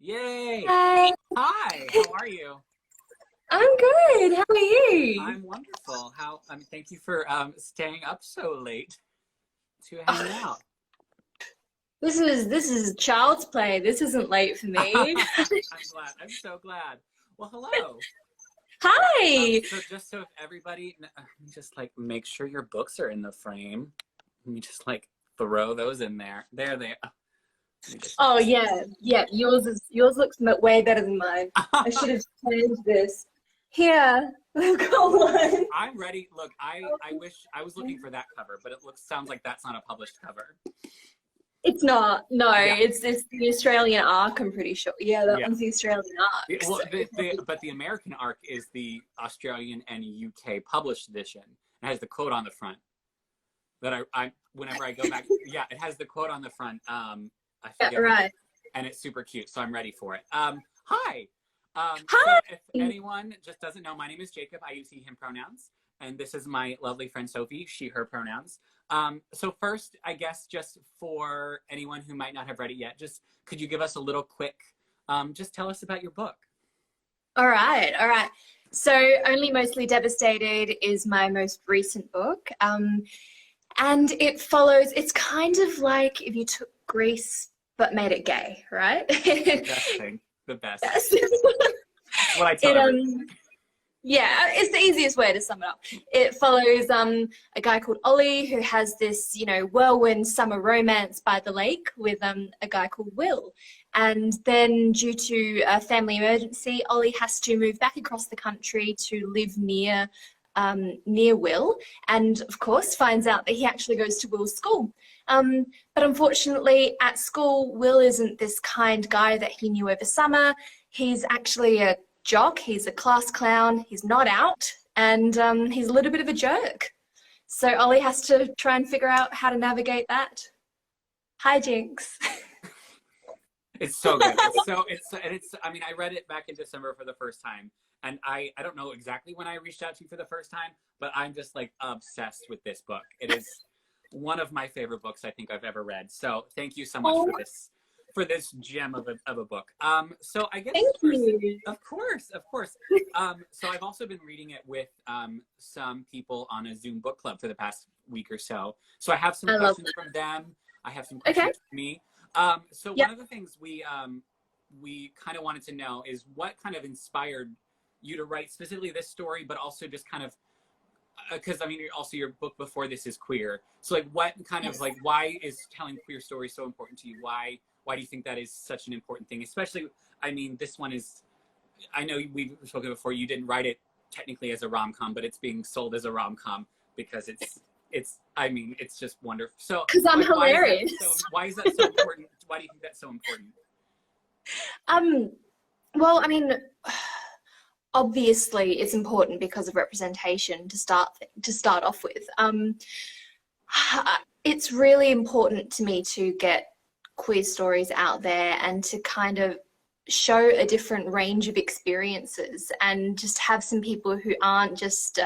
Yay! Hi, Hi, how are you? I'm good. How are you? I'm wonderful. Thank you for staying up so late to hang Oh, out. this is child's play. This isn't late for me. I'm glad. I'm so glad. Well, hello. Hi. So just so if everybody, let me just like make sure your books are in the frame. Let me just like throw those in there. There they are. Let me just. Oh yeah, yeah. Yours looks way better than mine. I should have changed this. Here, I've got one. I'm ready. Look, I wish I was looking for that cover, but it sounds like that's not a published cover. It's not. No, Yeah. it's the Australian Arc. I'm pretty sure. Yeah, that Yeah. one's the Australian Arc. Well, So. but the American arc is the Australian and UK published edition. It has the quote on the front that I whenever I go back, yeah, it has the quote on the front. I Yeah, forget, right. and it's super cute, so I'm ready for it. Hi. So Hi. if anyone just doesn't know, my name is Jacob. I use he, him pronouns, and this is my lovely friend Sophie, she, her pronouns. So first, I guess just for anyone who might not have read it yet, just could you give us a little quick, just tell us about your book. All right, all right. So, Only Mostly Devastated is my most recent book. And it follows, it's kind of like if you took Greece but made it gay, right? The best thing. The best. Yes. That's what I tell It, everyone. yeah, it's the easiest way to sum it up. It follows a guy called Ollie who has this, whirlwind summer romance by the lake with a guy called Will. And then due to a family emergency, Ollie has to move back across the country to live near Will, and of course finds out that he actually goes to Will's school. But unfortunately, at school, Will isn't this kind guy that he knew over summer. He's actually a jock, he's a class clown, he's not out, and he's a little bit of a jerk. So Ollie has to try and figure out how to navigate that. Hijinks. It's so good. I mean, I read it back in December for the first time. And I don't know exactly when I reached out to you for the first time, but I'm just like obsessed with this book. It is one of my favorite books I think I've ever read. So thank you so much Oh, for this gem of a book. So I guess thank first, you. of course, of course. So I've also been reading it with some people on a Zoom book club for the past week or so. So I have some I love questions from them. I have some it. Okay. questions from me. So Yep. one of the things we kind of wanted to know is what kind of inspired you to write specifically this story, but also just kind of because I mean, also your book before this is queer. So like, what kind of Yes. like why is telling queer stories so important to you? Why do you think that is such an important thing? Especially, I mean, this one is. I know we've spoken before. You didn't write it technically as a rom-com, but it's being sold as a rom-com because it's. I mean, it's just wonderful. So Because I'm like, hilarious. why is that so important? Why do you think that's so important? Um, well, I mean, obviously it's important because of representation to start off with. It's really important to me to get queer stories out there and to kind of show a different range of experiences and just have some people who aren't just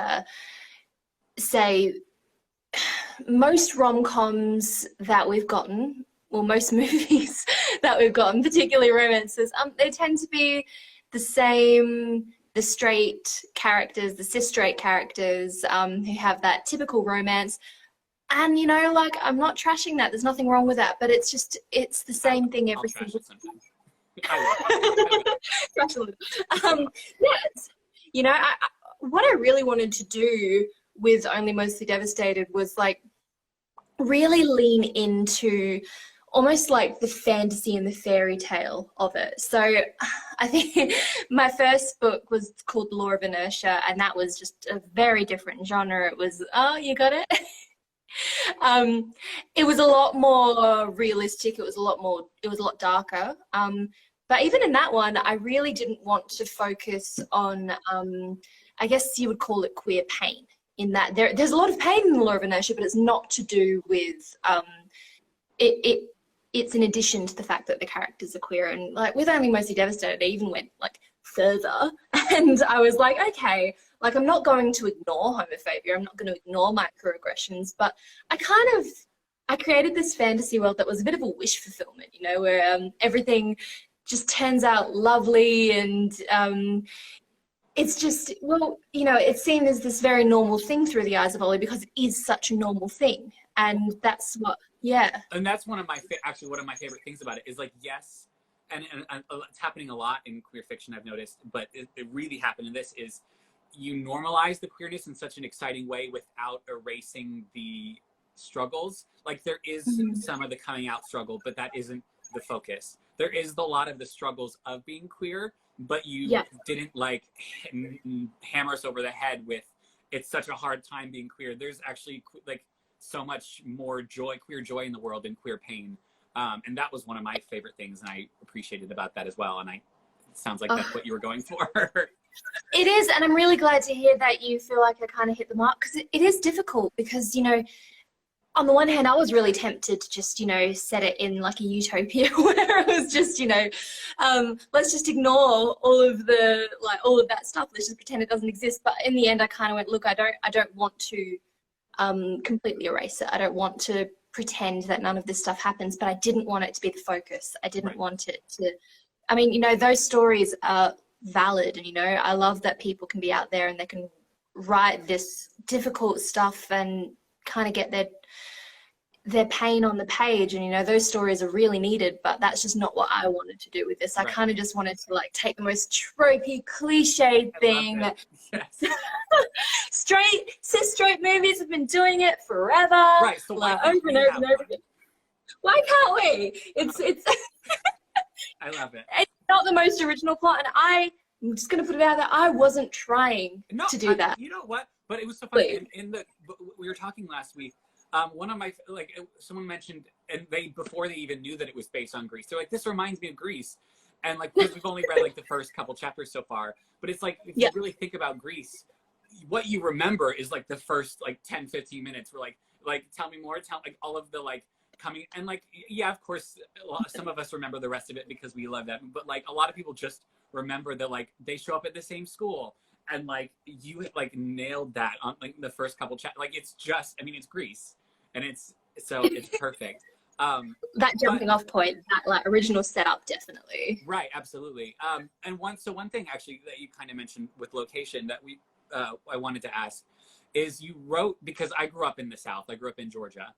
say most rom-coms that we've gotten, or most movies that we've gotten, particularly romances, they tend to be the same, the straight characters, the cis straight characters who have that typical romance. And like, I'm not trashing that. There's nothing wrong with that, but it's the same thing I'll every trash single it sometimes. I will. trash a little. Yeah, what I really wanted to do with Only Mostly Devastated was like really lean into almost like the fantasy and the fairy tale of it. So I think my first book was called The Law of Inertia, and that was just a very different genre. It was, oh, you got it? It was a lot more realistic. It was a lot darker. But even in that one, I really didn't want to focus on, I guess you would call it queer pain, in that there's a lot of pain in The Law of Inertia, but it's not to do with, it's in addition to the fact that the characters are queer. And like with Only Mostly Devastated, I even went like further, and I was like, okay, like I'm not going to ignore homophobia, I'm not going to ignore microaggressions, but I created this fantasy world that was a bit of a wish fulfillment, where everything just turns out lovely, and it's just, well, you know, it's seen as this very normal thing through the eyes of Ollie because it is such a normal thing. And that's what, yeah. And that's one of my, actually one of my favorite things about it is like, yes, and it's happening a lot in queer fiction, I've noticed, but it really happened in this, is you normalize the queerness in such an exciting way without erasing the struggles. Like there is some of the coming out struggle, but that isn't the focus. There is a lot of the struggles of being queer, but you didn't like hammer us over the head with, it's such a hard time being queer. There's actually like so much more joy, queer joy in the world than queer pain. And that was one of my favorite things, and I appreciated about that as well. And it sounds like that's what you were going for. It is, and I'm really glad to hear that you feel like I kind of hit the mark, because it is difficult, because, you know, on the one hand, I was really tempted to just, you know, set it in like a utopia where it was just, you know, let's just ignore all of the, like, all of that stuff. Let's just pretend it doesn't exist. But in the end, I kind of went, look, I don't want to completely erase it. I don't want to pretend that none of this stuff happens, but I didn't want it to be the focus. I didn't want it to, I mean, you know, those stories are valid, and, you know, I love that people can be out there and they can write this difficult stuff and kind of get their pain on the page, and, you know, those stories are really needed, but that's just not what I wanted to do with this. I kind of just wanted to like take the most tropey, cliched thing that straight movies have been doing it forever, So like over and over and over again. Why can't we? It's I love it. It's not the most original plot, and I'm just gonna put it out there, I wasn't trying to do that. You know what? But it was so funny. We were talking last week. One of my, like, someone mentioned, and before they even knew that it was based on Greece, they're like, this reminds me of Greece. And like, because we've only read like the first couple chapters so far, but it's like, if you really think about Greece, what you remember is like the first like 10, 15 minutes were like, tell me more, like all of the like coming, and like, yeah, of course, some of us remember the rest of it because we love that, but like a lot of people just remember that like they show up at the same school, and like you like nailed that on like the first couple chapters. Like it's just, I mean, it's Greece, and it's perfect. That jumping off point, that like original setup, definitely. Right, absolutely. And one thing actually that you kind of mentioned with location that I wanted to ask is, you wrote, because I grew up in the South, I grew up in Georgia.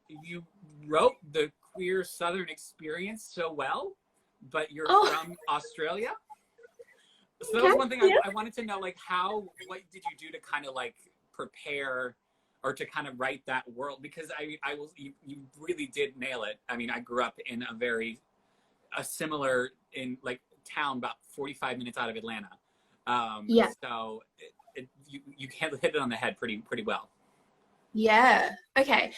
You wrote the queer Southern experience so well, but you're from Australia. So that was one thing I wanted to know, like, what did you do to kind of like prepare or to kind of write that world? Because you really did nail it. I mean, I grew up in a similar in like town about 45 minutes out of Atlanta. So you hit it on the head pretty well. Yeah. Okay.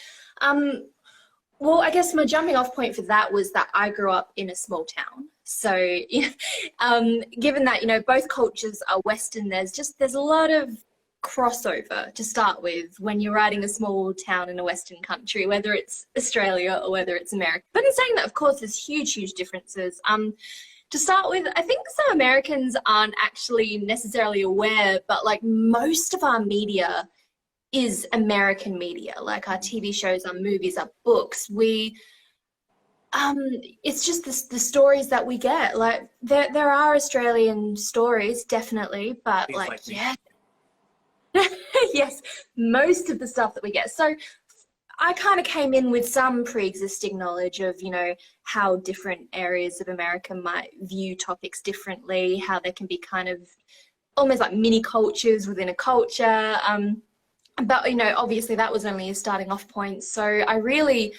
Well, I guess my jumping off point for that was that I grew up in a small town. So, given that, you know, both cultures are Western, there's a lot of crossover to start with when you're writing a small town in a Western country, whether it's Australia or whether it's America. But in saying that, of course, there's huge differences. To start with, I think some Americans aren't actually necessarily aware, but like most of our media is American media, like our TV shows, our movies, our books. It's just the stories that we get. Like there are Australian stories, definitely, but yes, most of the stuff that we get. So I kind of came in with some pre-existing knowledge of, you know, how different areas of America might view topics differently, how they can be kind of almost like mini cultures within a culture. But, you know, obviously that was only a starting off point. So I really,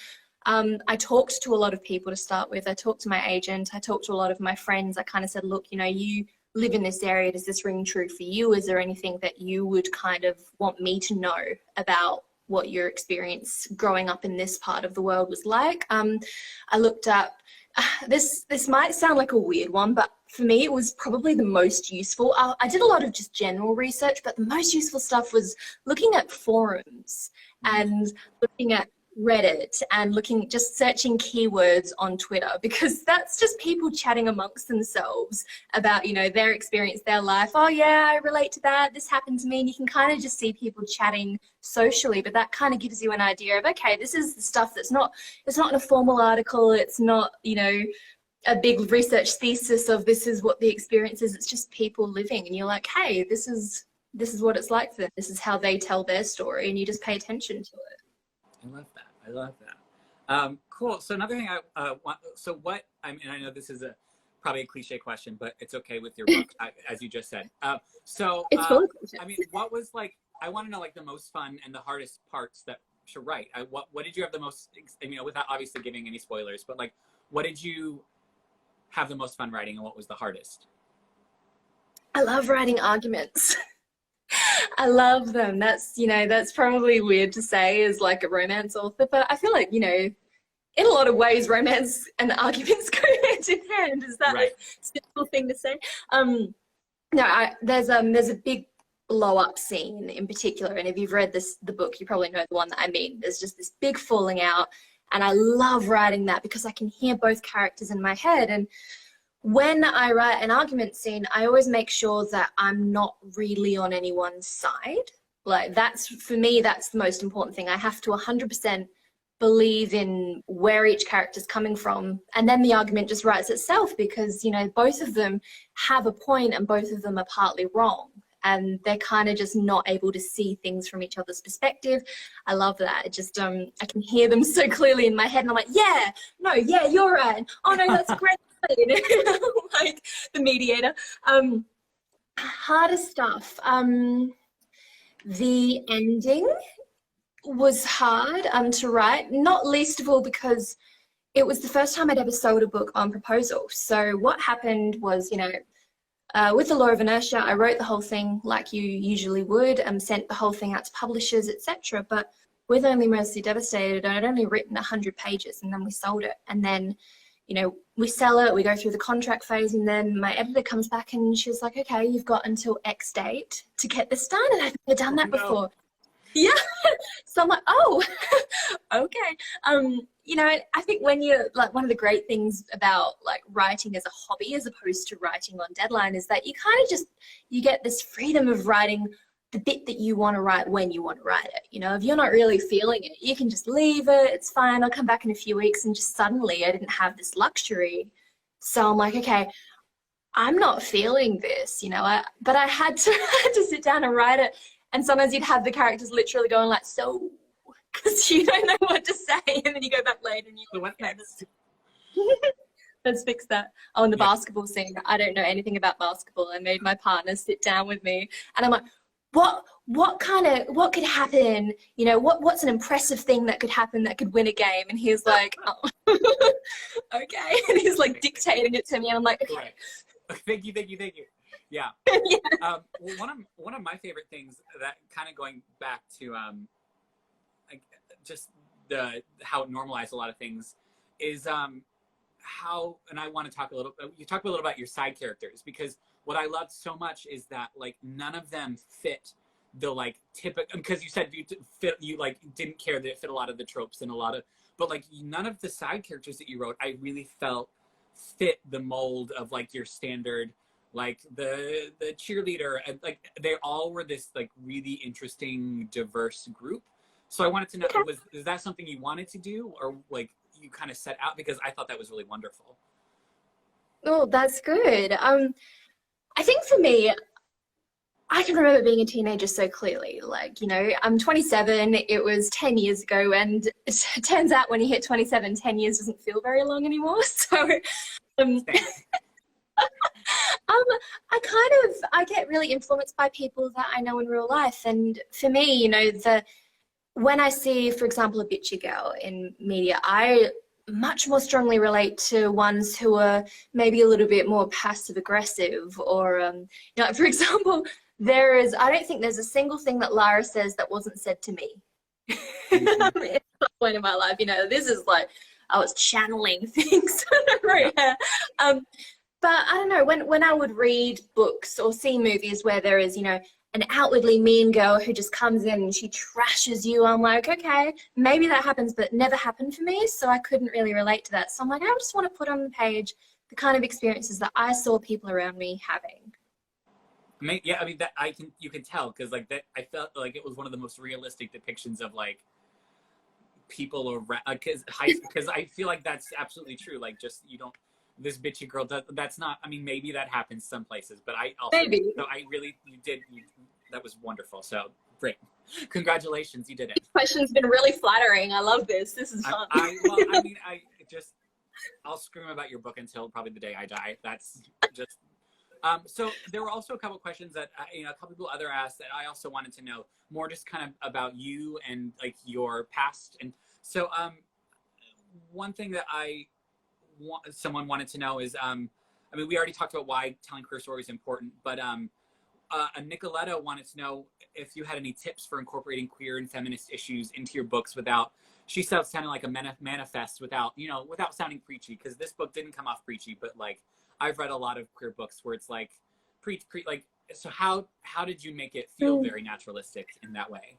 I talked to a lot of people to start with. I talked to my agent. I talked to a lot of my friends. I kind of said, look, you know, you live in this area. Does this ring true for you? Is there anything that you would kind of want me to know about what your experience growing up in this part of the world was like? I looked up, this might sound like a weird one, but for me it was probably the most useful. I did a lot of just general research, but the most useful stuff was looking at forums and looking at Reddit and just searching keywords on Twitter, because that's just people chatting amongst themselves about, you know, their experience, their life. Oh yeah, I relate to that. This happened to me. And you can kind of just see people chatting socially, but that kind of gives you an idea of, okay, this is the stuff it's not in a formal article. It's not, you know, a big research thesis of this is what the experience is. It's just people living, and you're like, hey, this is what it's like for them. This is how they tell their story, and you just pay attention to it. I love that. I love that. Cool. So another thing I want, so what, I mean, I know this is probably a cliche question, but it's okay with your book, as you just said. It's full of cliches. I mean, what was like, I want to know like the most fun and the hardest parts that to write. What did you have the most, you know, without obviously giving any spoilers, but like, what did you have the most fun writing and what was the hardest? I love writing arguments. I love them. That's, you know, that's probably weird to say as like a romance author, but I feel like, you know, in a lot of ways, romance and arguments go hand in hand. Is that Right. a simple thing to say? No, there's a big blow up scene in particular, and if you've read the book, you probably know the one that I mean. There's just this big falling out, and I love writing that because I can hear both characters in my head. And when I write an argument scene, I always make sure that I'm not really on anyone's side. Like that's, for me, that's the most important thing. I have to 100% believe in where each character's coming from, and then the argument just writes itself because, you know, both of them have a point and both of them are partly wrong, and they're kind of just not able to see things from each other's perspective. I love that. It just I can hear them so clearly in my head, and I'm like, yeah, no, yeah, you're right. Oh no, that's great. Like the mediator. Harder stuff. The ending was hard to write, not least of all because it was the first time I'd ever sold a book on proposal. So what happened was, you know, with the law of inertia, I wrote the whole thing like you usually would, sent the whole thing out to publishers, etc. But with Only Mercifully Devastated, I'd only written 100 pages, and then we sold it. And then, you know, we sell it, we go through the contract phase, and then my editor comes back and she's like, okay, you've got until X date to get this done. And I've never done that before. Yeah. So I'm like, oh, okay. You know, I think when you're like, one of the great things about like writing as a hobby as opposed to writing on deadline is that you kind of just, you get this freedom of writing the bit that you want to write when you want to write it. You know, if you're not really feeling it, you can just leave it. It's fine. I'll come back in a few weeks. And just suddenly I didn't have this luxury. So I'm like, okay, I'm not feeling this, you know, but I had to sit down and write it. And sometimes you'd have the characters literally going like, so, because you don't know what to say. And then you go back later and you go, So what's next? let's fix that. Oh, and the basketball scene. I don't know anything about basketball. I made my partner sit down with me and I'm like, what could happen? You know, what's an impressive thing that could happen that could win a game? And he's like, oh, okay. And he's like dictating it to me. And I'm like, okay. Right. Thank you. Yeah. Yeah. Well, one of my favorite things that kind of going back to like just how it normalized a lot of things is how, and I want to talk you talk a little about your side characters, because what I loved so much is that like none of them fit the like typical, because you said you like didn't care that it fit a lot of the tropes and a lot of, but like none of the side characters that you wrote I really felt fit the mold of like your standard, like the cheerleader, and like they all were this like really interesting diverse group. So I wanted to know, is that something you wanted to do, or like you kind of set out? Because I thought that was really wonderful. Oh, that's good. I think for me, I can remember being a teenager so clearly. Like, you know, I'm 27, it was 10 years ago, and it turns out when you hit 27, 10 years doesn't feel very long anymore. So I get really influenced by people that I know in real life. And for me, you know, when I see, for example, a bitchy girl in media, I much more strongly relate to ones who are maybe a little bit more passive aggressive, or, you know, for example, I don't think there's a single thing that Lara says that wasn't said to me. At some point in my life, you know, this is like, I was channeling things right here. But I don't know, when I would read books or see movies where there is, you know, an outwardly mean girl who just comes in and she trashes you, I'm like, okay, maybe that happens, but it never happened for me, so I couldn't really relate to that. So I'm like, I just want to put on the page the kind of experiences that I saw people around me having. Yeah, I mean, that you can tell, because like that, I felt like it was one of the most realistic depictions of like people around, because I feel like that's absolutely true. Like, just this bitchy girl does. That's not. I mean, maybe that happens some places, but I also. Maybe. So I really, you did. That was wonderful. So great. Congratulations, you did it. Question's been really flattering. I love this. This is fun. Well, I mean, I'll scream about your book until probably the day I die. That's just. So there were also a couple questions that a couple people other asked that I also wanted to know more, just kind of about you and like your past. And so one thing that someone wanted to know is I mean, we already talked about why telling queer stories is important, but Nicoletta wanted to know if you had any tips for incorporating queer and feminist issues into your books without, she said, sounding like a manifest, without sounding preachy, because this book didn't come off preachy, but like I've read a lot of queer books where it's like like, so how did you make it feel very naturalistic in that way?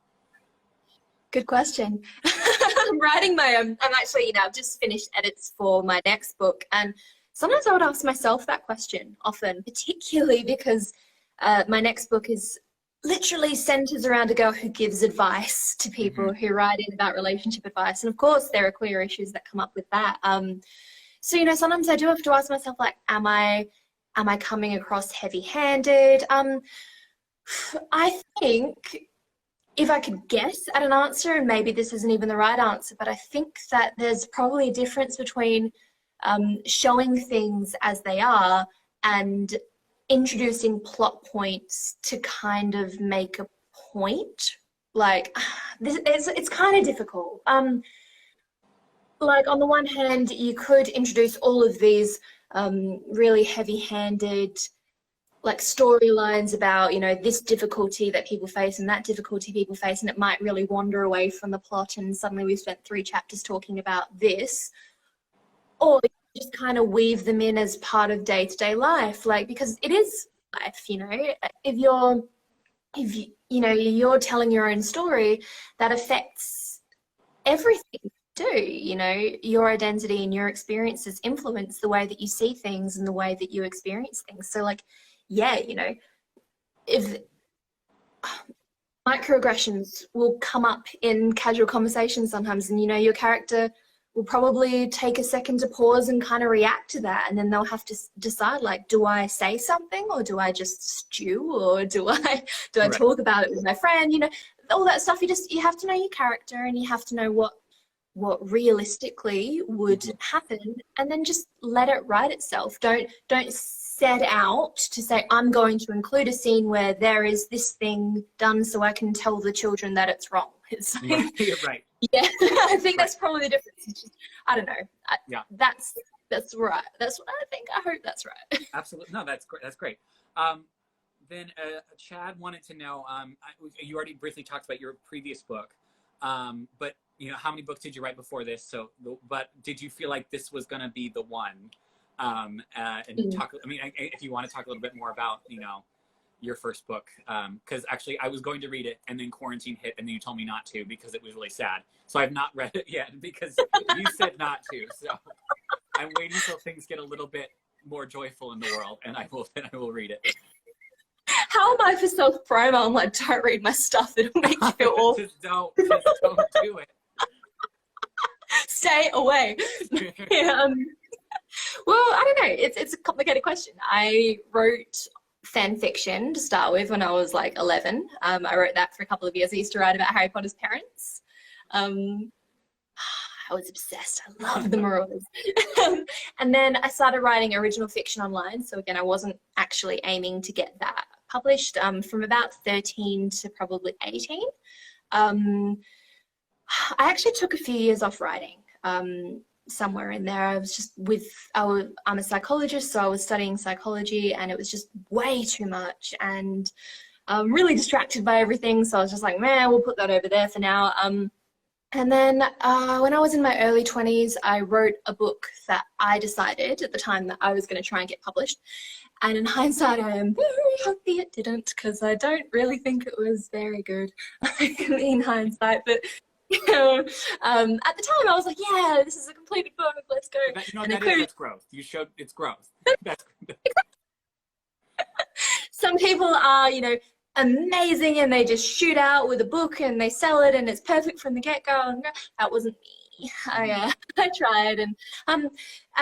Good question. I'm writing my I'm actually, I've just finished edits for my next book, and sometimes I would ask myself that question often, particularly because my next book is literally centers around a girl who gives advice to people who write in about relationship advice. And of course, there are queer issues that come up with that. So, sometimes I do have to ask myself, like, am I coming across heavy-handed? I think if I could guess at an answer, and maybe this isn't even the right answer, but I think that there's probably a difference between showing things as they are and introducing plot points to kind of make a point. Like, it's kind of difficult. Like, on the one hand, you could introduce all of these really heavy-handed, like, storylines about, this difficulty that people face and that difficulty people face, and it might really wander away from the plot, and suddenly we've spent 3 chapters talking about this. Or you just kind of weave them in as part of day-to-day life, like, because it is life, if you're telling your own story, that affects everything you do. Your identity and your experiences influence the way that you see things and the way that you experience things. So, like, yeah, if microaggressions will come up in casual conversations sometimes, and your character will probably take a second to pause and kind of react to that, and then they'll have to decide, like, do I say something, or do I just stew, or do I right. talk about it with my friend? All that stuff. You have to know your character, and you have to know what realistically would happen, and then just let it write itself. Don't set out to say, I'm going to include a scene where there is this thing done so I can tell the children that it's wrong. It's like, right. Yeah, I think that's probably the difference. It's just, I don't know. That's right. That's what I think. I hope that's right. Absolutely. No, that's great. That's great. Then Chad wanted to know, you already briefly talked about your previous book, but how many books did you write before this? So, but did you feel like this was going to be the one? And talk, if you want to talk a little bit more about, your first book, because actually I was going to read it, and then quarantine hit, and then you told me not to because it was really sad. So I've not read it yet because you said not to. So I'm waiting until things get a little bit more joyful in the world, and I will read it. How am I for self-promo? I'm like, don't read my stuff. It'll make you feel awful. Just don't do it. Stay away. Well, I don't know. It's a complicated question. I wrote fan fiction to start with when I was like 11. I wrote that for a couple of years. I used to write about Harry Potter's parents. I was obsessed. I loved the Marauders. And then I started writing original fiction online. So again, I wasn't actually aiming to get that published. From about 13 to probably 18. I actually took a few years off writing. Somewhere in there, I was just I'm a psychologist, so I was studying psychology, and it was just way too much, and really distracted by everything. So I was just like, man, we'll put that over there for now. And then when I was in my early 20s, I wrote a book that I decided at the time that I was going to try and get published. And in hindsight, I am very happy it didn't, because I don't really think it was very good in hindsight. But at the time, I was like, yeah, this is a completed book, let's go. That's growth. You showed it's growth. Some people are, amazing, and they just shoot out with a book and they sell it and it's perfect from the get-go. And that wasn't me. I tried, and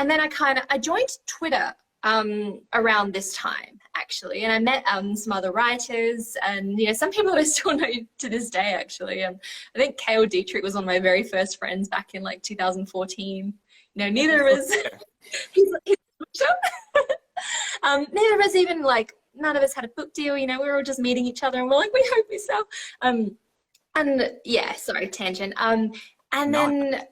then I joined Twitter around this time actually, and I met some other writers, and some people that I still know to this day actually. I think Kale Dietrich was one of my very first friends back in like 2014. Neither of us. Neither of us even like, none of us had a book deal. We were all just meeting each other, and we're like, we hope we sell. And yeah, sorry, tangent. And then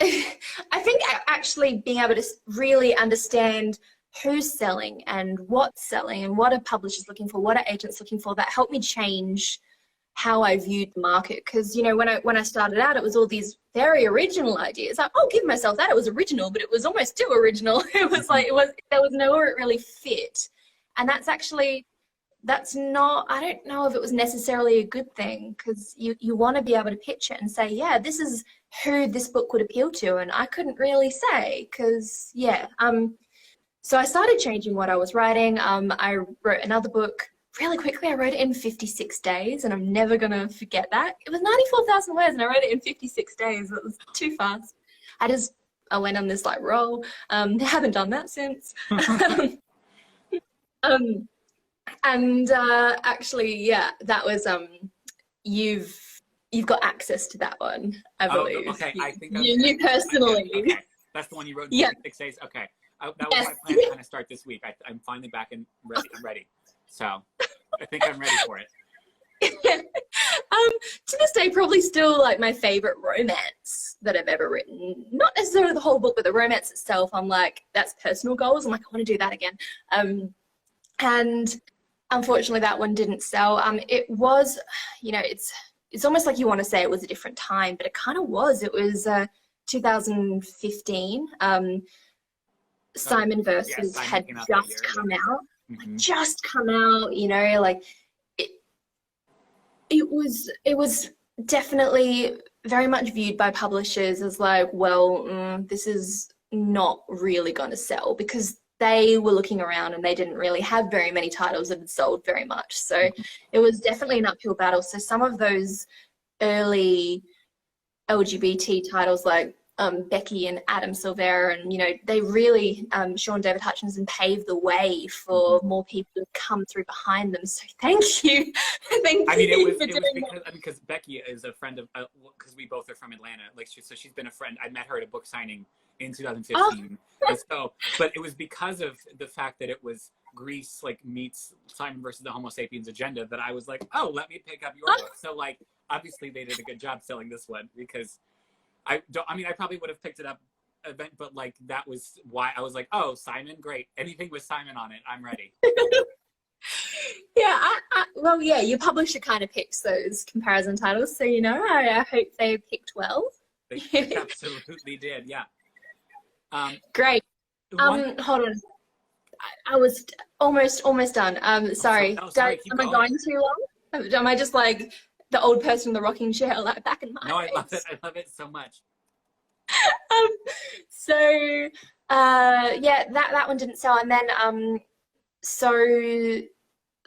I think actually being able to really understand who's selling and what's selling and what are publishers looking for, what are agents looking for, that helped me change how I viewed the market. Because when I started out, it was all these very original ideas. I'll give myself that, it was original, but it was almost too original. It was like there was nowhere it really fit, and that's not, I don't know if it was necessarily a good thing, because you want to be able to pitch it and say, yeah, this is who this book would appeal to, and I couldn't really say, because so I started changing what I was writing. I wrote another book really quickly. I wrote it in 56 days, and I'm never going to forget that. It was 94,000 words, and I wrote it in 56 days. It was too fast. I went on this like roll. Haven't done that since. Actually, yeah, that was you've got access to that one, I believe. Oh, okay. I think you personally. Okay. That's the one you wrote in 56 days. Okay. That was my plan to kind of start this week. I'm finally back and ready. I'm ready. So I think I'm ready for it. To this day, probably still like my favorite romance that I've ever written. Not necessarily the whole book, but the romance itself. I'm like, that's personal goals. I'm like, I want to do that again. And unfortunately, that one didn't sell. It was, it's almost like you want to say it was a different time, but it kind of was. It was 2015. Simon Versus had just come out. Just come out, like it was definitely very much viewed by publishers as like, well, this is not really going to sell, because they were looking around and they didn't really have very many titles that had sold very much. So it was definitely an uphill battle. So some of those early LGBT titles like Becky and Adam Silvera, and they really, Sean David Hutchinson paved the way for more people to come through behind them. So thank you. It was because Becky is a friend of, because we both are from Atlanta. Like, so she's been a friend. I met her at a book signing in 2015. And so, but it was because of the fact that it was Grease like meets Simon versus the Homo Sapiens Agenda that I was like, oh, let me pick up your book. So like, obviously they did a good job selling this one, because I probably would have picked it up, but like that was why I was like, oh, Simon, great. Anything with Simon on it, I'm ready. Yeah, well, yeah, your publisher kind of picks those comparison titles, so I hope they picked well. They absolutely did, yeah. Great. Hold on. I was almost done. Sorry. Sorry, am I going too long? Am I just like the old person in the rocking chair, like back in my No, I love it. I love it so much. Yeah, that one didn't sell, and then so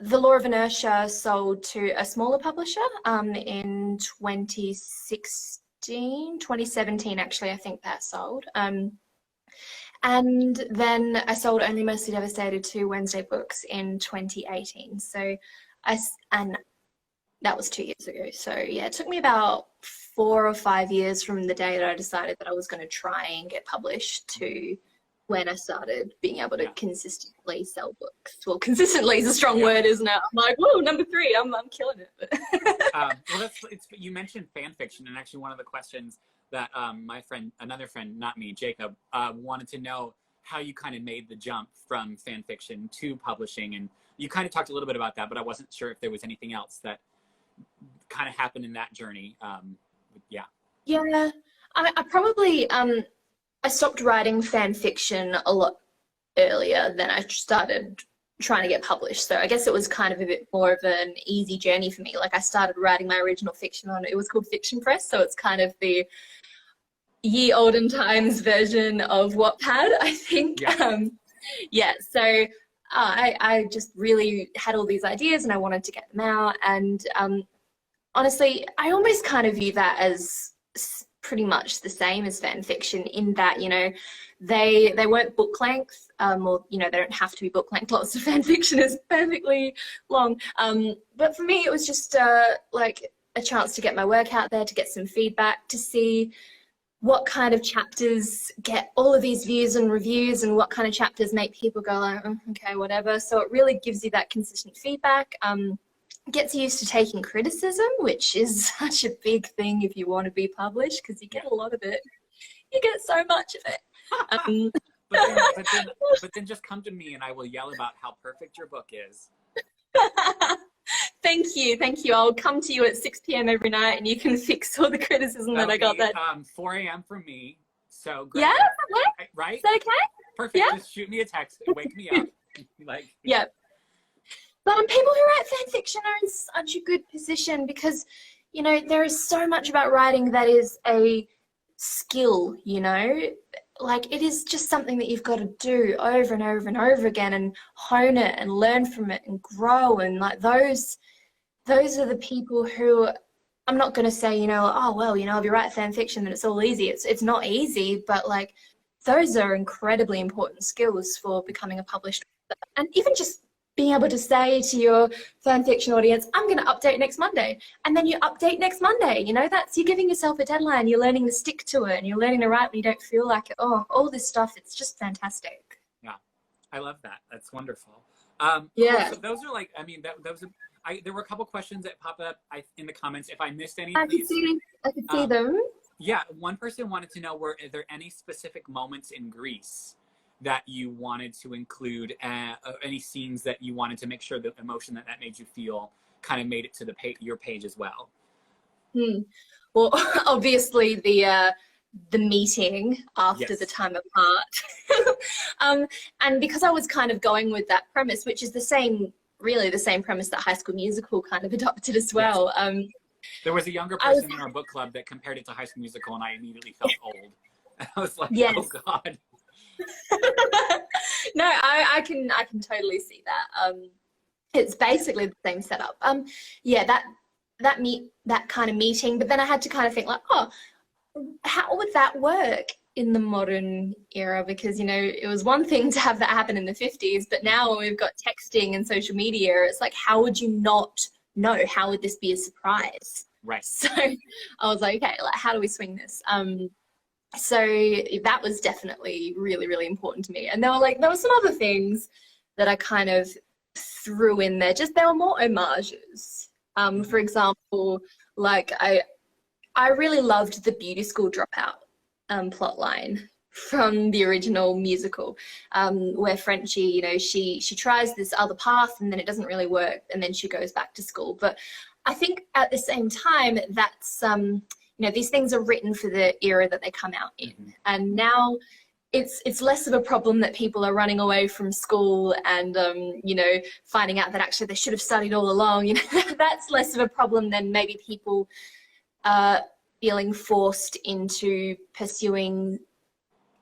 The Law of Inertia sold to a smaller publisher in 2017 actually. I think that sold. And then I sold Only Mostly Devastated to Wednesday Books in 2018. So that was 2 years ago. So yeah, it took me about 4 or 5 years from the day that I decided that I was going to try and get published to when I started being able to consistently sell books. Well, consistently is a strong word, isn't it? I'm like, whoa, number 3, I'm killing it. Well, you mentioned fan fiction, and actually one of the questions that my friend, another friend, not me, Jacob, wanted to know how you kind of made the jump from fan fiction to publishing. And you kind of talked a little bit about that, but I wasn't sure if there was anything else that kind of happened in that journey. Yeah, I probably I stopped writing fan fiction a lot earlier than I started trying to get published. So I guess it was kind of a bit more of an easy journey for me. Like, I started writing my original fiction it was called Fiction Press, so it's kind of the ye olden times version of Wattpad, I think. So I just really had all these ideas and I wanted to get them out, and honestly, I almost kind of view that as pretty much the same as fan fiction in that, you know, they weren't book length, or, you know, they don't have to be book length. Lots of fan fiction is perfectly long. But for me, it was just like a chance to get my work out there, to get some feedback, to see what kind of chapters get all of these views and reviews, and what kind of chapters make people go like, "Oh, okay, whatever." So it really gives you that consistent feedback. Gets you used to taking criticism, which is such a big thing if you want to be published, because you get a lot of it. You get so much of it. But then just come to me and I will yell about how perfect your book is. Thank you. I'll come to you at 6 p.m. every night and you can fix all the criticism that I got that. 4 a.m. for me. So great. Yeah? Right? Is that okay? Perfect. Yeah? Just shoot me a text and wake me up. Like. Yeah. But people who write fan fiction are in such a good position because, you know, there is so much about writing that is a skill, you know. Like, it is just something that you've got to do over and over and over again and hone it and learn from it and grow. And like those are the people who, I'm not going to say, you know, oh, well, you know, if you write fan fiction then it's all easy. It's not easy, but like those are incredibly important skills for becoming a published author. And even just being able to say to your fan fiction audience, I'm going to update next Monday. And then you update next Monday. You know, you're giving yourself a deadline. You're learning to stick to it and you're learning to write when you don't feel like it. Oh, all this stuff, it's just fantastic. Yeah, I love that. That's wonderful. Yeah. So those are like, I mean, there were a couple questions that pop up in the comments. If I missed any, I could see them. Yeah, one person wanted to know, are there any specific moments in Greece that you wanted to include, any scenes that you wanted to make sure that the emotion that made you feel kind of made it to your page as well? Well, obviously the meeting after the time apart. And because I was kind of going with that premise, which is really the same premise that High School Musical kind of adopted as well. Yes. There was a younger person in our book club that compared it to High School Musical, and I immediately felt old. I was like, yes. Oh God. No, I can totally see that. It's basically the same setup. Yeah, that kind of meeting, but then I had to kind of think like, oh, how would that work in the modern era? Because, you know, it was one thing to have that happen in the 50s, but now when we've got texting and social media, it's like, how would you not know? How would this be a surprise? Right. So I was like, okay, like, how do we swing this? So that was definitely really, really important to me. And there were some other things that I kind of threw in there. Just, there were more homages. For example, like I really loved the beauty school dropout plot line from the original musical, where Frenchie, you know, she tries this other path and then it doesn't really work and then she goes back to school. But I think at the same time that's you know, these things are written for the era that they come out in. And now it's less of a problem that people are running away from school and, you know, finding out that actually they should have studied all along. You know, that's less of a problem than maybe people feeling forced into pursuing,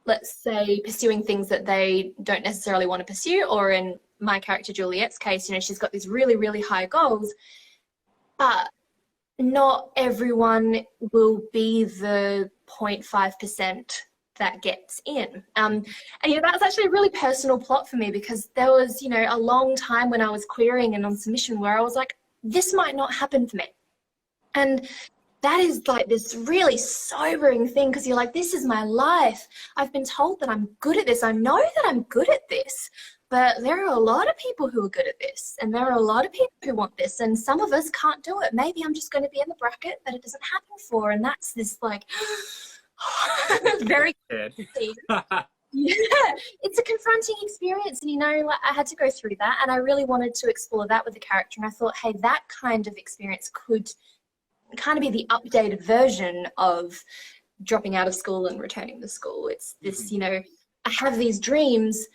let's say, pursuing things that they don't necessarily want to pursue. Or in my character Juliet's case, you know, she's got these really, really high goals, but not everyone will be the 0.5% that gets in. And you know, that's actually a really personal plot for me, because there was, you know, a long time when I was querying and on submission where I was like, this might not happen for me. And that is like this really sobering thing, because you're like, this is my life. I've been told that I'm good at this. I know that I'm good at this. But there are a lot of people who are good at this, and there are a lot of people who want this, and some of us can't do it. Maybe I'm just going to be in the bracket that it doesn't happen for, and that's this like very yeah, it's a confronting experience, and you know, like, I had to go through that, and I really wanted to explore that with the character, and I thought, hey, that kind of experience could kind of be the updated version of dropping out of school and returning to school. It's this, you know, I have these dreams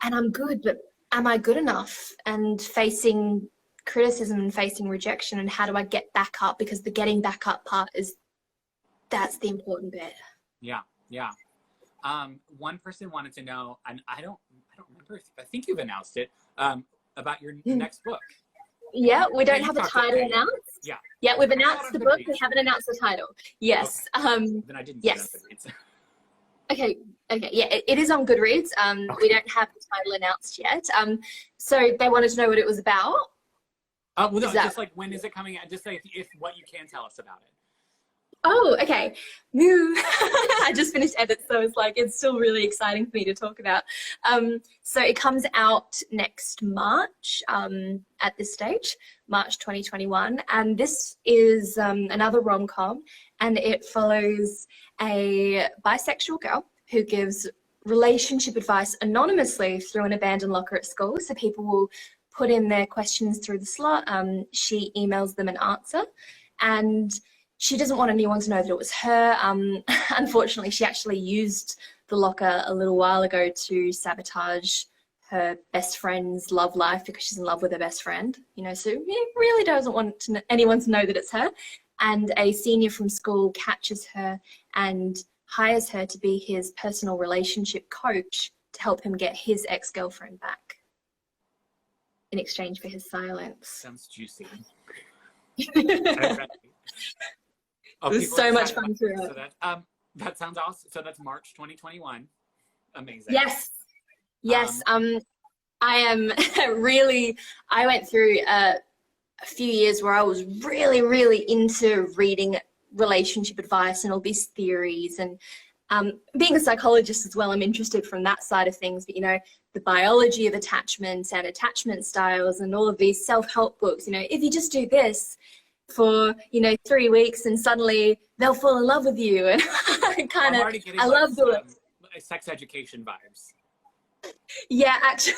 and I'm good, but am I good enough? And facing criticism and facing rejection, and how do I get back up? Because the getting back up part that's the important bit. Yeah, yeah. One person wanted to know, and I don't remember, I think you've announced it, about your next book. Yeah, we don't have a title announced. Yeah, we've announced the book. We haven't announced the title. Yes. Okay. Then I didn't see Yes. that. Okay. Yeah, it is on Goodreads. We don't have the title announced yet. So they wanted to know what it was about. Well, no, just like when is it coming out? Just say if what you can tell us about it. Oh, okay. I just finished edit, so it's still really exciting for me to talk about. So it comes out next March at this stage, March 2021. And this is another rom-com, and it follows a bisexual girl who gives relationship advice anonymously through an abandoned locker at school. So people will put in their questions through the slot. She emails them an answer, and she doesn't want anyone to know that it was her. Unfortunately, she actually used the locker a little while ago to sabotage her best friend's love life because she's in love with her best friend. So he really doesn't want anyone to know that it's her. And a senior from school catches her and hires her to be his personal relationship coach to help him get his ex-girlfriend back in exchange for his silence. Sounds juicy. It was so much fun to read. So that sounds awesome. So that's March 2021. Amazing. Yes. I am I went through a few years where I was really, really into reading relationship advice and all these theories, and being a psychologist as well, I'm interested from that side of things. But the biology of attachments and attachment styles and all of these self-help books, if you just do this for 3 weeks and suddenly they'll fall in love with you, and I love the sex education vibes. Yeah, actually,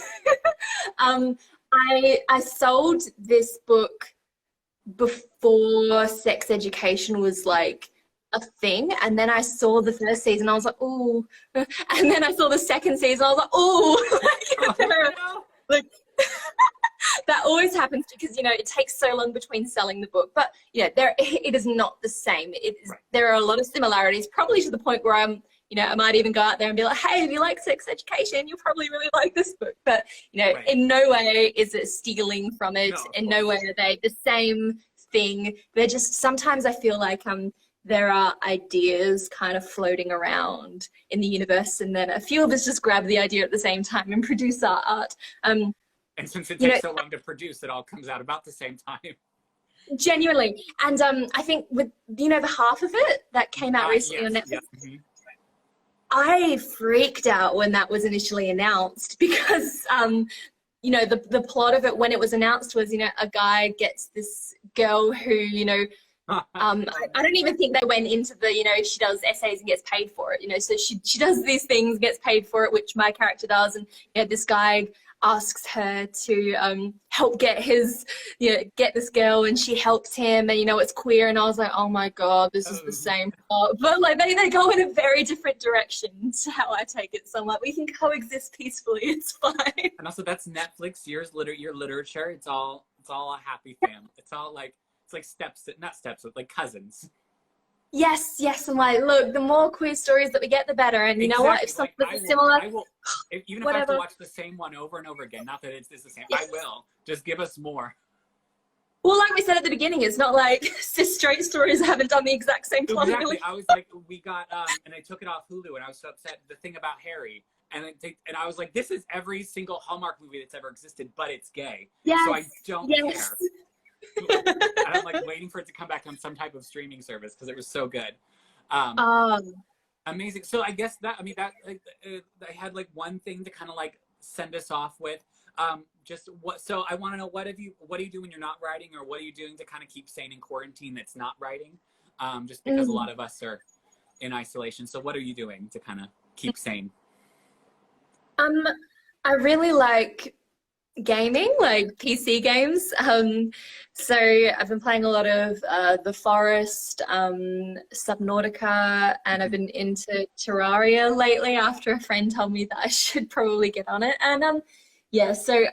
I sold this book before sex education was like a thing, and then I saw the first season, I was like, oh, and then I saw the second season, I was like, oh, like that always happens because it takes so long between selling the book. But it is not the same. There are a lot of similarities, probably to the point where I might even go out there and be like, hey, if you like sex education, you'll probably really like this book. But in no way is it stealing from it. In no way are they the same thing. They're just, sometimes I feel like there are ideas kind of floating around in the universe, and then a few of us just grab the idea at the same time and produce our art. And since it takes so long to produce, it all comes out about the same time. Genuinely. And I think with, the half of it that came out recently on Netflix, I freaked out when that was initially announced because, the plot of it when it was announced was, a guy gets this girl who, I don't even think they went into the, she does essays and gets paid for it, so she does these things, gets paid for it, which my character does. And this guy asks her to help get get this girl, and she helps him, and it's queer, and I was like, oh my god, this is the same plot, but like they go in a very different direction to how I take it. So I'm like, we can coexist peacefully, it's fine. And also that's Netflix, your literature, it's all a happy family. It's all like, it's like like cousins. Yes, I'm like, look, the more queer stories that we get, the better. And you know what? If something similar, even if I have to watch the same one over and over again, not that it's the same, I will. Just give us more. Well, like we said at the beginning, it's not like cis straight stories haven't done the exact same plot. Exactly. I was like, we got, and I took it off Hulu, and I was so upset. The thing about Harry, and I was like, this is every single Hallmark movie that's ever existed, but it's gay. Yes. So I don't care. And I'm like waiting for it to come back on some type of streaming service because it was so good. Amazing. So I guess I had like one thing to kind of like send us off with. So I want to know, what do you do when you're not writing, or what are you doing to kind of keep sane in quarantine that's not writing? Just because a lot of us are in isolation. So what are you doing to kind of keep sane? I really like gaming, like PC games. So I've been playing a lot of The Forest, Subnautica, and I've been into Terraria lately after a friend told me that I should probably get on it. And so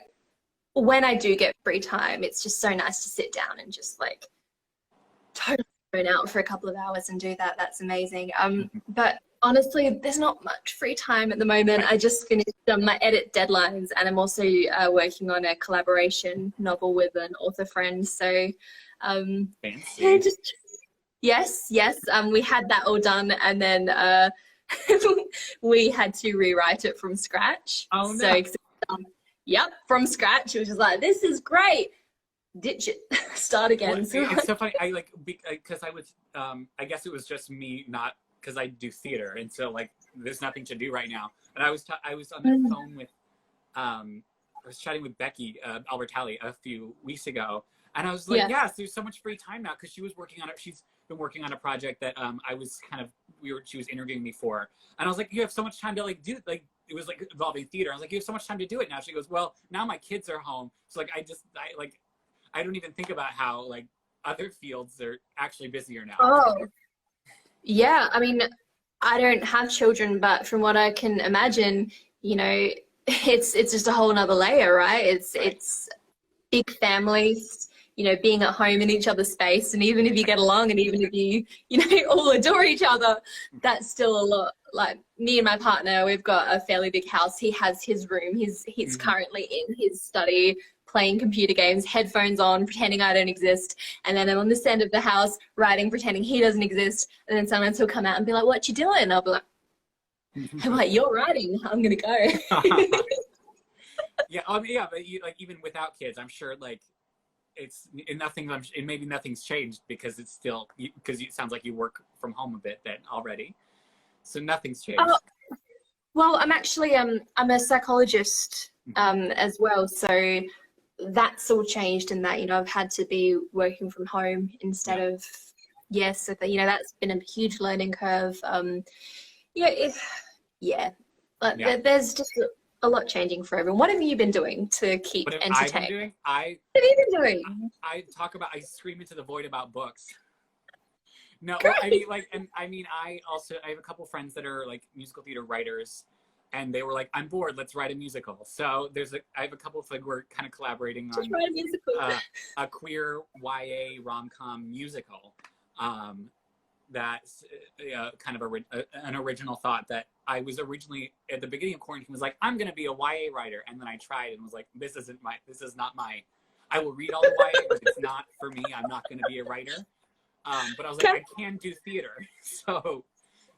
when I do get free time, it's just so nice to sit down and just like totally zone out for a couple of hours and do that. That's amazing. But honestly, there's not much free time at the moment. I just finished my edit deadlines, and I'm also working on a collaboration novel with an author friend. So Fancy. Yes, yes. We had that all done, and then we had to rewrite it from scratch. Oh no. So, yep, from scratch. It was just like, this is great. Ditch it, start again. Well, So it's so funny. I like because I was I guess it was just me not because I do theater, and so like there's nothing to do right now. And I was on the phone with I was chatting with Becky Albertalli a few weeks ago, and I was like, yes, there's so much free time now because she was working on it. She's been working on a project that I was kind of she was interviewing me for, and I was like, you have so much time to like do like. It was like involving theater. I was like, you have so much time to do it now. She goes, well, now my kids are home, so like I don't even think about how like other fields are actually busier now. Oh, yeah. I mean, I don't have children, but from what I can imagine, you know, it's just a whole nother layer, right? It's big families, you know, being at home in each other's space, and even if you get along, and even if you know, all adore each other, that's still a lot. Like me and my partner, we've got a fairly big house. He has his room. He's currently in his study, playing computer games, headphones on, pretending I don't exist. And then I'm on this end of the house writing, pretending he doesn't exist. And then sometimes he'll come out and be like, what you doing? And I'll be like, you're writing, I'm going to go. Yeah, but you, like even without kids, I'm sure like it's nothing. Maybe nothing's changed because it's still because it sounds like you work from home a bit then already, so nothing's changed. Well, I'm actually I'm a psychologist as well, so that's all changed in that, you know, I've had to be working from home instead of so that, you know, that's been a huge learning curve. There's just a lot changing for everyone. What have you been doing to keep entertained? What have you been doing? I scream into the void about books. No, I mean, I have a couple friends that are like musical theater writers, and they were like, I'm bored, let's write a musical. So I have a couple of like, we're kind of collaborating on write a musical. A queer YA rom-com musical. That's kind of an original thought that I was originally at the beginning of quarantine was like, I'm going to be a YA writer. And then I tried and was like, this is not my, I will read all the YA, but it's not for me. I'm not going to be a writer. But I was like, I can do theater.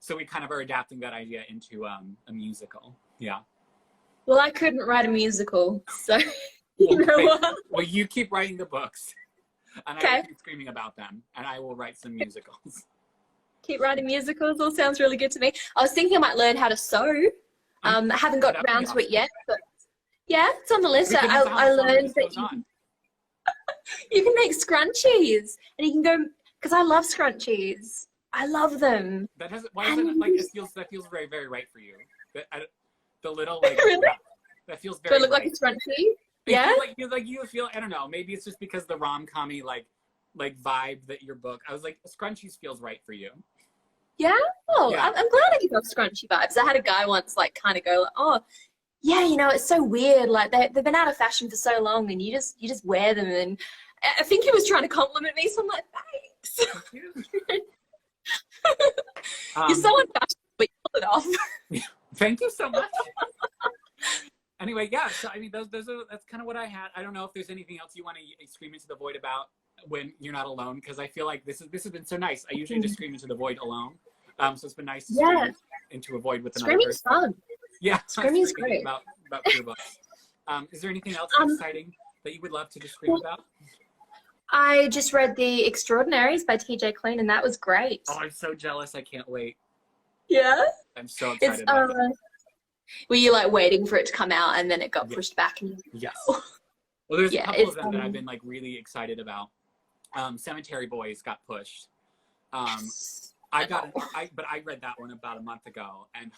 So we kind of are adapting that idea into a musical. Yeah. Well, I couldn't write a musical, so you know what? Well, you keep writing the books, and I will keep screaming about them, and I will write some musicals. Keep writing musicals. All sounds really good to me. I was thinking I might learn how to sew. I haven't got around to it yet, but yeah, it's on the list. I learned that you can make scrunchies, and you can go, because I love scrunchies. I love them. That feels very, very right for you. The little like really? That feels very. Do I look like a scrunchie? Yeah. You feel. I don't know. Maybe it's just because the rom-commy like vibe that your book. I was like, scrunchies feels right for you. Yeah. Oh, yeah. I'm glad I give off scrunchy vibes. I had a guy once like kind of go like, oh, yeah, you know, it's so weird. Like they've been out of fashion for so long, and you just wear them. And I think he was trying to compliment me, so I'm like, thanks. You're so unfashionable, but you pull it off. Thank you so much. Anyway, yeah. So I mean, that's kind of what I had. I don't know if there's anything else you want to scream into the void about when you're not alone, because I feel like this has been so nice. I usually just scream into the void alone. So it's been nice to scream into a void with another Screaming's person. Fun. Yeah, screaming's great. About your books. Is there anything else exciting that you would love to just scream about? I just read The Extraordinaries by TJ Klune, and that was great. Oh, I'm so jealous. I can't wait. Yeah? I'm so excited about it. Were you like waiting for it to come out and then it got pushed back? Yes. Well, there's a couple of them that I've been like really excited about. Cemetery Boys got pushed. I read that one about a month ago, and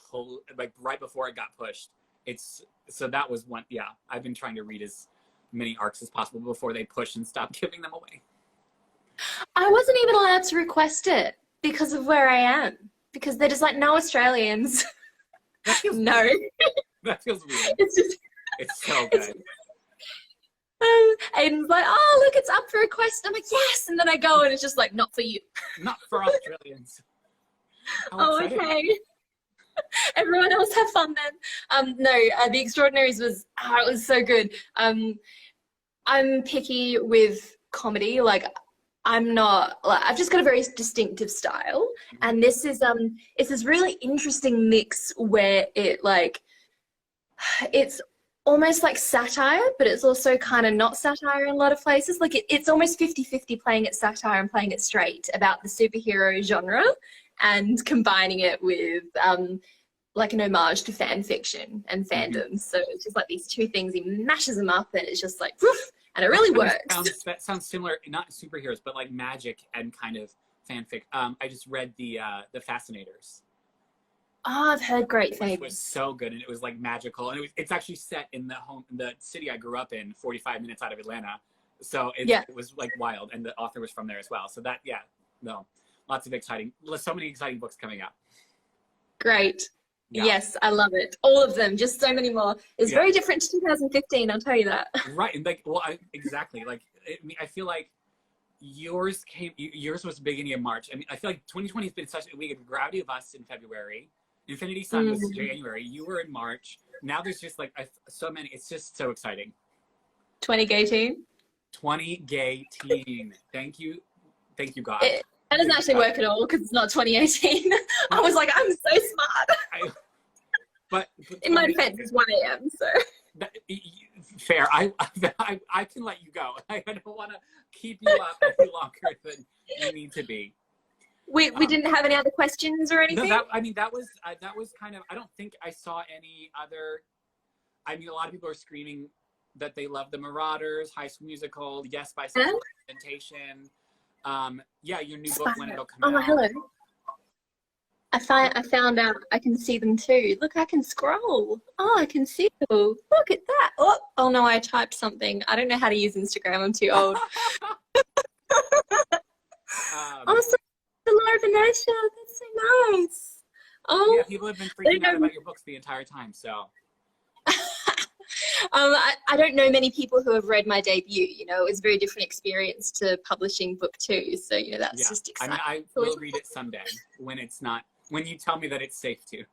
like right before it got pushed. That was one. Yeah, I've been trying to read as many arcs as possible before they push and stop giving them away. I wasn't even allowed to request it because of where I am, because they're just like, no Australians. That feels no. Weird. That feels weird. It's so good. Aiden's like, oh, look, it's up for request. I'm like, yes. And then I go and it's just like, not for you. Not for Australians. Okay. Everyone else have fun then. The Extraordinaries was, it was so good. I'm picky with comedy. Like, I'm not like I've just got a very distinctive style, and this is it's this really interesting mix where it's almost like satire, but it's also kind of not satire in a lot of places. Like it's almost 50-50 playing it satire and playing it straight about the superhero genre and combining it with like an homage to fan fiction and fandom. So it's just like these two things, he mashes them up and it's just like, woof, and it really works. That sounds similar, not superheroes, but like magic and kind of fanfic. I just read the Fascinators. Oh, I've heard great things. It was so good, and it was like magical, and it's actually set in the city I grew up in, 45 minutes out of Atlanta. So it was like wild, and the author was from there as well. So that lots of so many exciting books coming out. Great. Yeah. Yes, I love it. All of them, just so many more. It's very different to 2015, I'll tell you that. Right, and like, well, exactly. Like, I feel like yours was the beginning of March. I mean, I feel like 2020 has been such a week of Gravity of Us in February. Infinity Sun was January. You were in March. Now there's just like so many. It's just so exciting. 20 gay teen. 20 gay teen. Thank you, God. That doesn't actually work at all because it's not 2018. I was like, I'm so smart. But in my defense, it's 1 a.m. So fair. I can let you go. I don't want to keep you up any longer than you need to be. We didn't have any other questions or anything? No, that was kind of, I don't think I saw any other, I mean, a lot of people are screaming that they love the Marauders, High School Musical, yes, bisexual representation. Your new book, when it'll come out. Oh, hello. I found out I can see them too. Look, I can scroll. Oh, I can see you. Look at that. Oh no, I typed something. I don't know how to use Instagram. I'm too old. So hello, Vanessa. That's so nice. Oh, yeah, people have been freaking out about your books the entire time. So, I don't know many people who have read my debut. You know, it was a very different experience to publishing book 2. So, you know, that's just exciting. I mean, I will read it someday when you tell me that it's safe to.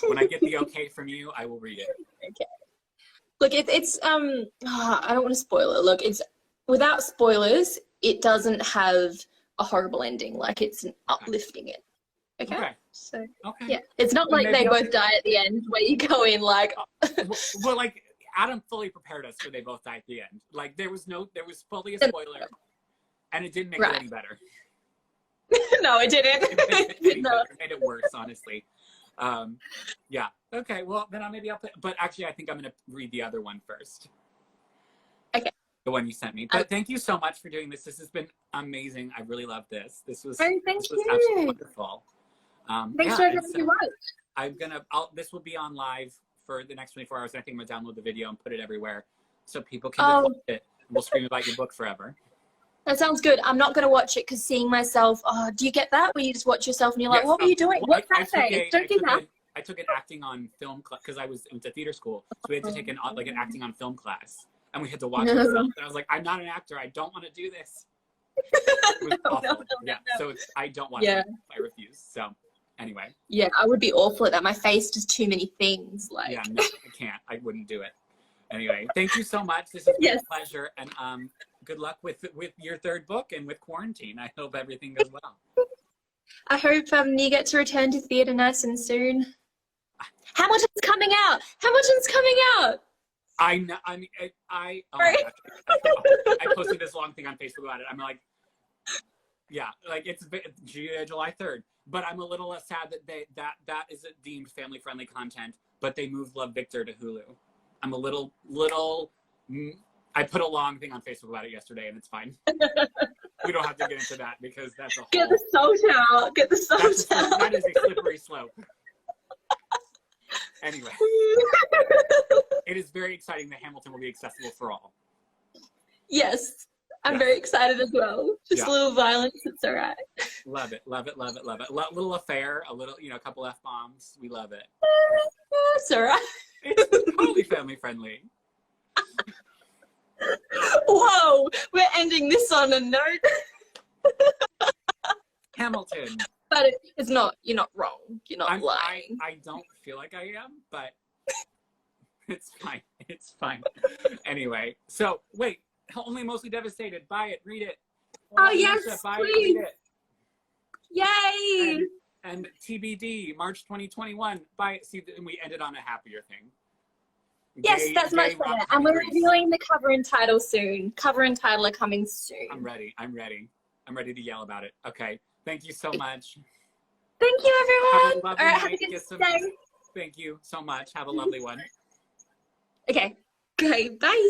When I get the okay from you, I will read it. Okay. Look, it's I don't want to spoil it. Look, it's without spoilers. It doesn't have a horrible ending. Like it's an uplifting it. Okay. So yeah, it's not like they both die at the end where you go in like. well, like Adam fully prepared us for they both die at the end. Like there was fully a spoiler, and it didn't make it any better. No, it didn't. It made it worse, honestly. Yeah. Okay. Well, then maybe I'll. But actually, I think I'm gonna read the other one first. Okay. The one you sent me. But thank you so much for doing this. This has been amazing. I really love this. This was absolutely wonderful. Thanks for everything you wrote. This will be on live for the next 24 hours. And I think I'm gonna download the video and put it everywhere so people can watch it. We'll scream about your book forever. That sounds good. I'm not going to watch it because seeing myself, do you get that? Where you just watch yourself and you're like, what were you doing? What's that say? Don't do that. I took an acting on film class because I went to theater school. So we had to take an acting on film class. And we had to watch it. And I was like, I'm not an actor. I don't want to do this. It was awful. So I don't want to. I refuse. So anyway. Yeah, I would be awful at that. My face does too many things. Like. Yeah, no, I can't. I wouldn't do it. Anyway, thank you so much. This has been a pleasure. And good luck with your third book and with quarantine. I hope everything goes well. I hope you get to return to theatre nice and soon. Hamilton's coming out. Hamilton's coming out. I know. I mean, I posted this long thing on Facebook about it. I'm like, yeah, like it's July 3rd. But I'm a little sad that that is deemed family-friendly content. But they moved Love Victor to Hulu. I'm a little. I put a long thing on Facebook about it yesterday, and it's fine. We don't have to get into that because that's a whole... Get the salt out. Get the salt out. That is a slippery slope. Anyway. It is very exciting that Hamilton will be accessible for all. Yes. I'm very excited as well. Just a little violence. It's all right. Love it. Love it. Love it. Love it. Little affair. A little, a couple F-bombs. We love it. It's all right. It's totally family-friendly. Whoa, we're ending this on a note. Hamilton. But it's not, you're not wrong. You're not lying. I don't feel like I am, but it's fine. It's fine. Anyway, so wait, Only Mostly Devastated. Buy it. Read it. Oh, Alicia, yes, buy please. it. Read it. Yay! And TBD, March 2021. Buy it. See, and we ended on a happier thing. Yes, that's much better. And we're revealing the cover and title soon. Cover and title are coming soon. I'm ready. I'm ready. I'm ready to yell about it. Okay. Thank you so much. Thank you, everyone. Have a lovely All right, have a night. good Get some- day. Thank you so much. Have a lovely one. Okay. Okay, bye.